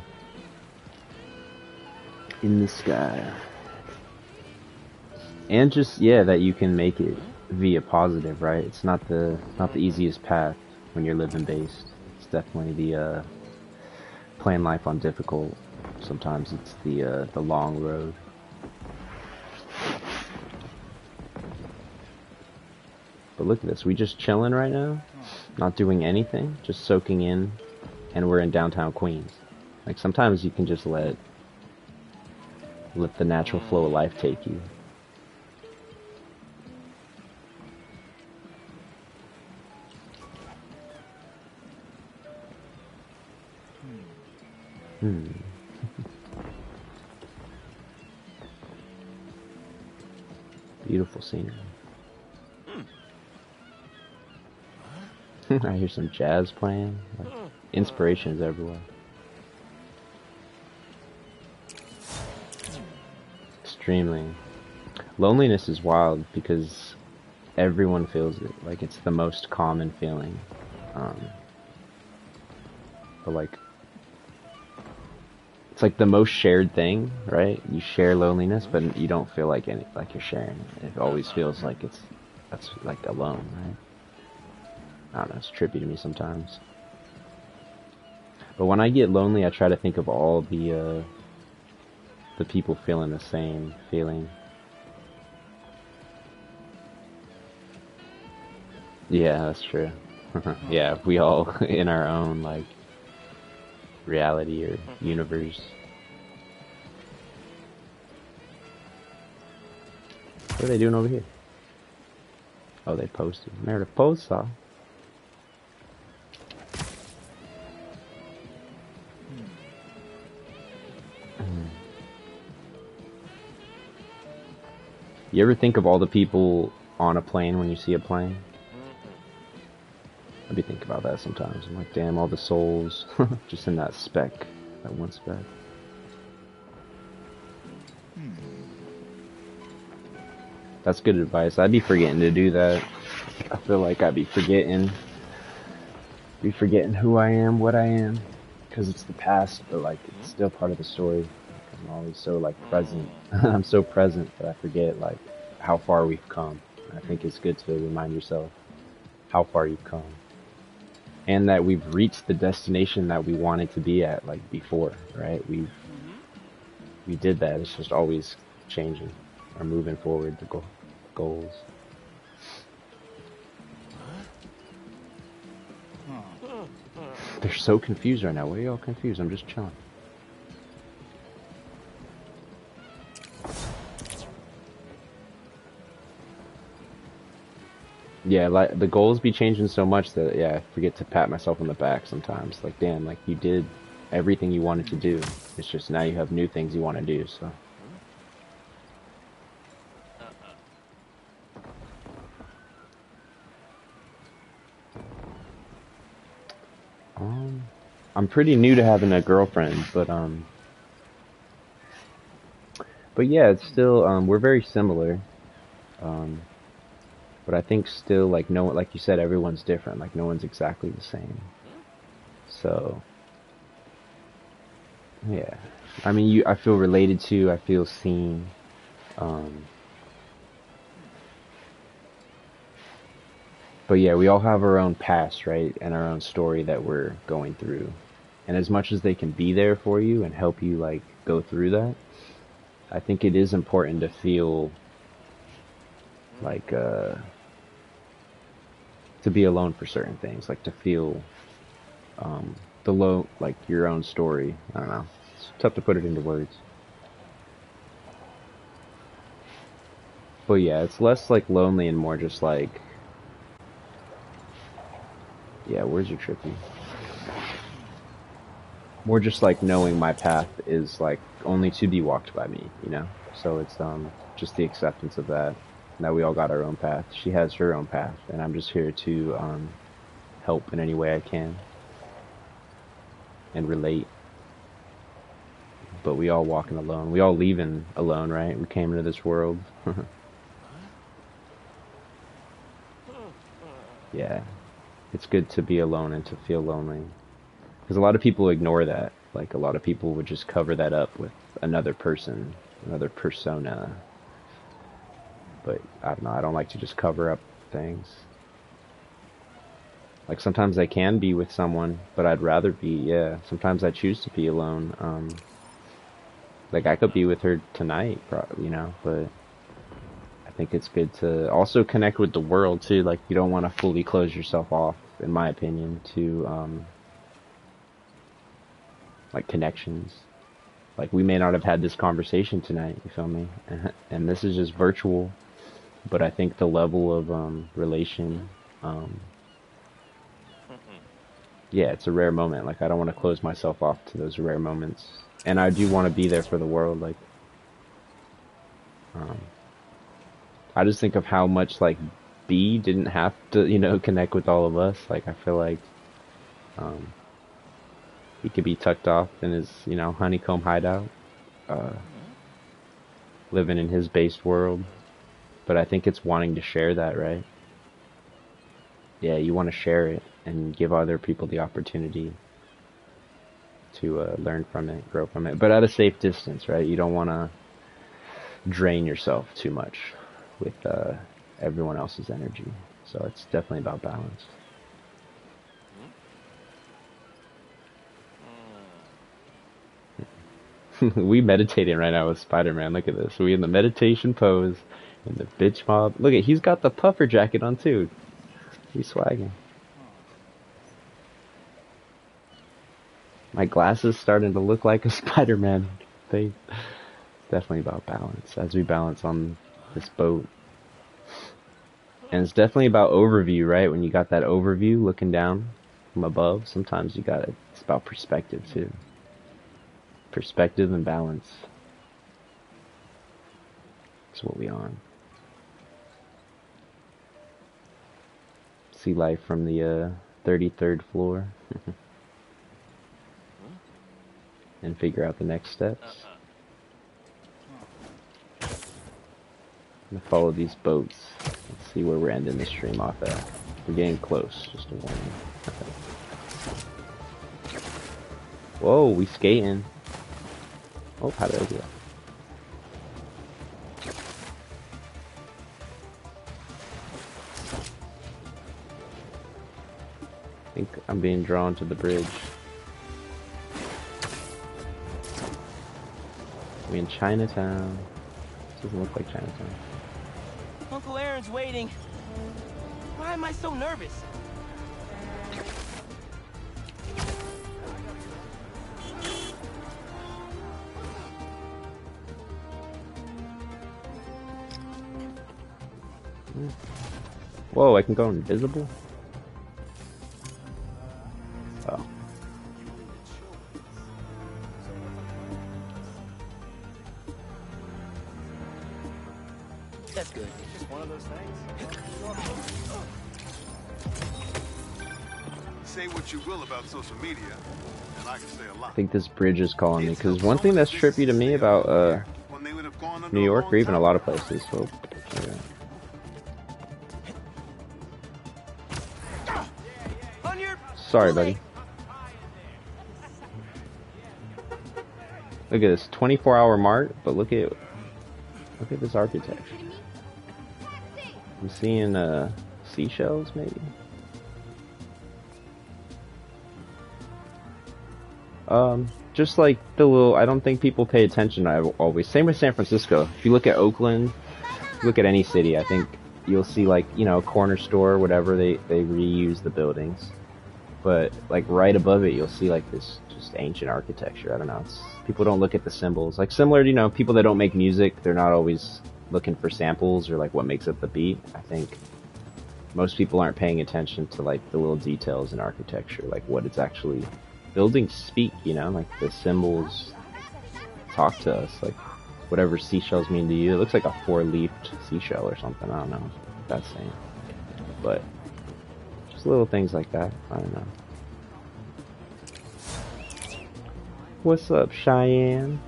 in the sky. And just, yeah, that you can make it via positive, right? It's not the easiest path when you're living based. It's definitely the playing life on difficult. Sometimes it's the long road. But look at this, we just chilling right now. not doing anything, just soaking in, and we're in downtown Queens. Like sometimes you can just let the natural flow of life take you. Beautiful scenery. I hear some jazz playing. Like, inspiration is everywhere. Extremely. Loneliness is wild because everyone feels it. Like it's the most common feeling. But like, it's like the most shared thing, right? You share loneliness, but you don't feel like you're sharing it. It always feels like that's like alone, right? I don't know, it's trippy to me sometimes. But when I get lonely, I try to think of all the people feeling the same feeling. Yeah, that's true. Yeah, we all in our own like reality or universe. What are they doing over here? Oh, they posted. Meredith post saw. You ever think of all the people on a plane when you see a plane? I be thinking about that sometimes. I'm like, damn, all the souls just in that speck, that one speck. That's good advice. I'd be forgetting to do that. I feel like I'd be forgetting who I am, what I am, because it's the past, but like it's still part of the story. I'm always so like present. I'm so present that I forget like how far we've come. I think it's good to remind yourself how far you've come. And that we've reached the destination that we wanted to be at, like before, right? We did that. It's just always changing or moving forward, the goals. They're so confused right now. Why are y'all confused? I'm just chilling. Yeah, like the goals be changing so much that yeah, I forget to pat myself on the back sometimes. Like damn, like you did everything you wanted to do. It's just now you have new things you want to do, so. I'm pretty new to having a girlfriend, but yeah, it's still we're very similar. But I think still, like, no, like you said, everyone's different. Like, no one's exactly the same. So, yeah. I mean, I feel related to, I feel seen. But yeah, we all have our own past, right? And our own story that we're going through. And as much as they can be there for you and help you, like, go through that, I think it is important to feel like, to be alone for certain things, like to feel like your own story. I don't know. It's tough to put it into words. But yeah, it's less like lonely and more just like, yeah, words are tricky. More just like knowing my path is like only to be walked by me, you know? So it's just the acceptance of that. That we all got our own path. She has her own path, and I'm just here to help in any way I can and relate. But we all walking alone. We all leaving alone, right? We came into this world. Yeah, it's good to be alone and to feel lonely. Because a lot of people ignore that. Like a lot of people would just cover that up with another person, another persona. But I don't know, I don't like to just cover up things. Like sometimes I can be with someone, but I'd rather be, yeah. Sometimes I choose to be alone. Like I could be with her tonight, you know, but I think it's good to also connect with the world too. Like you don't want to fully close yourself off in my opinion, to like connections. Like we may not have had this conversation tonight, you feel me? And this is just virtual, but I think the level of relation, yeah, it's a rare moment. Like I don't want to close myself off to those rare moments, and I do want to be there for the world. Like, I just think of how much like B didn't have to, you know, connect with all of us. Like I feel like he could be tucked off in his, you know, honeycomb hideout, living in his based world. But I think it's wanting to share that, right? Yeah, you want to share it and give other people the opportunity to learn from it, grow from it, but at a safe distance, right? You don't want to drain yourself too much with everyone else's energy. So it's definitely about balance. We meditating right now with Spider-Man. Look at this. We in the meditation pose in the bitch mob. Look at, he's got the puffer jacket on too. He's swagging. My glasses starting to look like a Spider-Man face. It's definitely about balance as we balance on this boat. And it's definitely about overview, right? When you got that overview looking down from above, sometimes you got it. It's about perspective too. Perspective and balance. That's what we on. See life from the 33rd floor. And figure out the next steps. I'm gonna follow these boats. Let's see where we're ending the stream off at. We're getting close, just a warning. Whoa, we skating. Oh, how did I do that? I think I'm being drawn to the bridge. We in Chinatown. This doesn't look like Chinatown. Uncle Aaron's waiting. Why am I so nervous? Whoa, I can go invisible? Oh. That's good. It's just one of those things. Say what you will about social media, and I can say a lot. I think this bridge is calling me, because one thing that's trippy to me about New York, or even a lot of places, so yeah. Sorry, buddy. Look at this 24-hour mart, but look at this architecture. I'm seeing seashells, maybe. Just like the little. I don't think people pay attention. I always. Same with San Francisco. If you look at Oakland, look at any city. I think you'll see like, you know, a corner store or whatever. They reuse the buildings. But like right above it, you'll see like this just ancient architecture. I don't know. People don't look at the symbols. Like similar to, you know, people that don't make music, they're not always looking for samples or like what makes up the beat. I think most people aren't paying attention to like the little details in architecture, like what it's actually buildings speak. You know, like the symbols talk to us. Like whatever seashells mean to you. It looks like a four-leafed seashell or something. I don't know what that's saying, but. Just little things like that. I don't know. What's up, Cheyenne?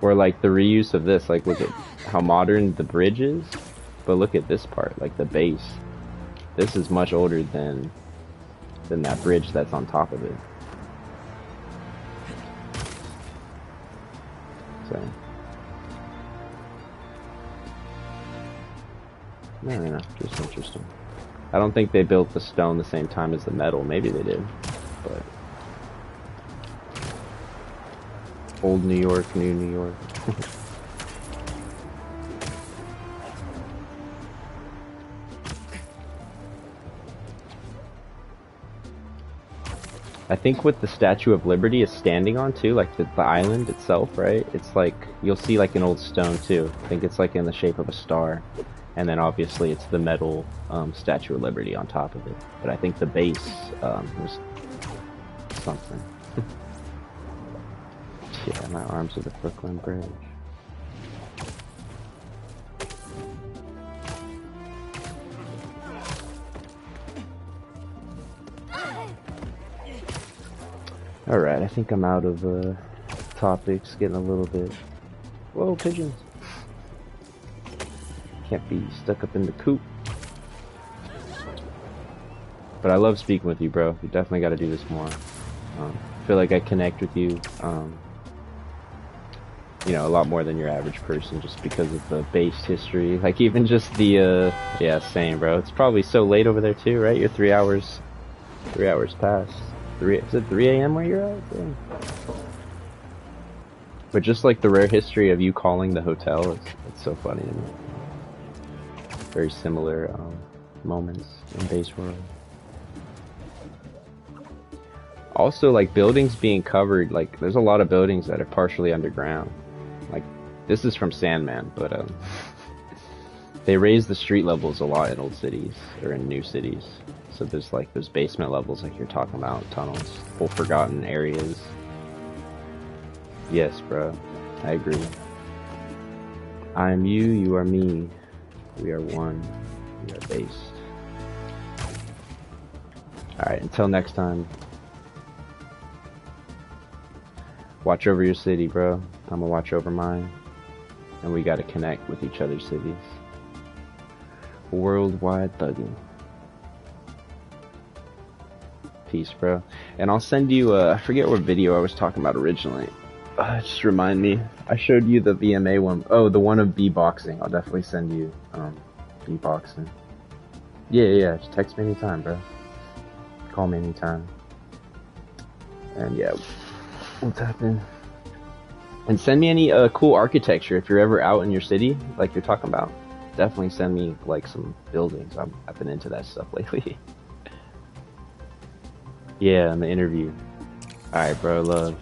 Or like the reuse of this. Like look at how modern the bridge is. But look at this part, like the base. This is much older than that bridge that's on top of it. So, I don't know, just interesting. I don't think they built the stone the same time as the metal. Maybe they did, but old New York, new New York. I think what the Statue of Liberty is standing on too, like the island itself, right? It's like, you'll see like an old stone too. I think it's like in the shape of a star. And then obviously it's the metal Statue of Liberty on top of it. But I think the base was something. Yeah, my arms are the Brooklyn Bridge. Alright, I think I'm out of topics, getting a little bit... Whoa, pigeons! Can't be stuck up in the coop. But I love speaking with you, bro. You definitely gotta do this more. I feel like I connect with you, you know, a lot more than your average person just because of the base history. Like, even just the, yeah, same, bro. It's probably so late over there, too, right? You're 3 hours past. Is it 3 a.m. where you're at? Dang. But just like the rare history of you calling the hotel, it's so funny to me. Very similar moments in base world. Also, like, buildings being covered, like, there's a lot of buildings that are partially underground. Like, this is from Sandman, but they raise the street levels a lot in old cities, or in new cities. So there's like those basement levels like you're talking about, tunnels, full forgotten areas. Yes, bro, I agree. I am you, you are me. We are one, we are based. Alright, until next time. Watch over your city, bro. I'm gonna watch over mine. And we gotta connect with each other's cities. Worldwide thugging. Peace, bro. And I'll send you, I forget what video I was talking about originally. Just remind me. I showed you the VMA one. Oh, the one of B-boxing. I'll definitely send you, B-boxing. Yeah, just text me anytime, bro. Call me anytime. And yeah, we'll tap in. And send me any, cool architecture if you're ever out in your city, like you're talking about. Definitely send me, like, some buildings. I've been into that stuff lately. Yeah, I'm an interview. Alright, bro, love.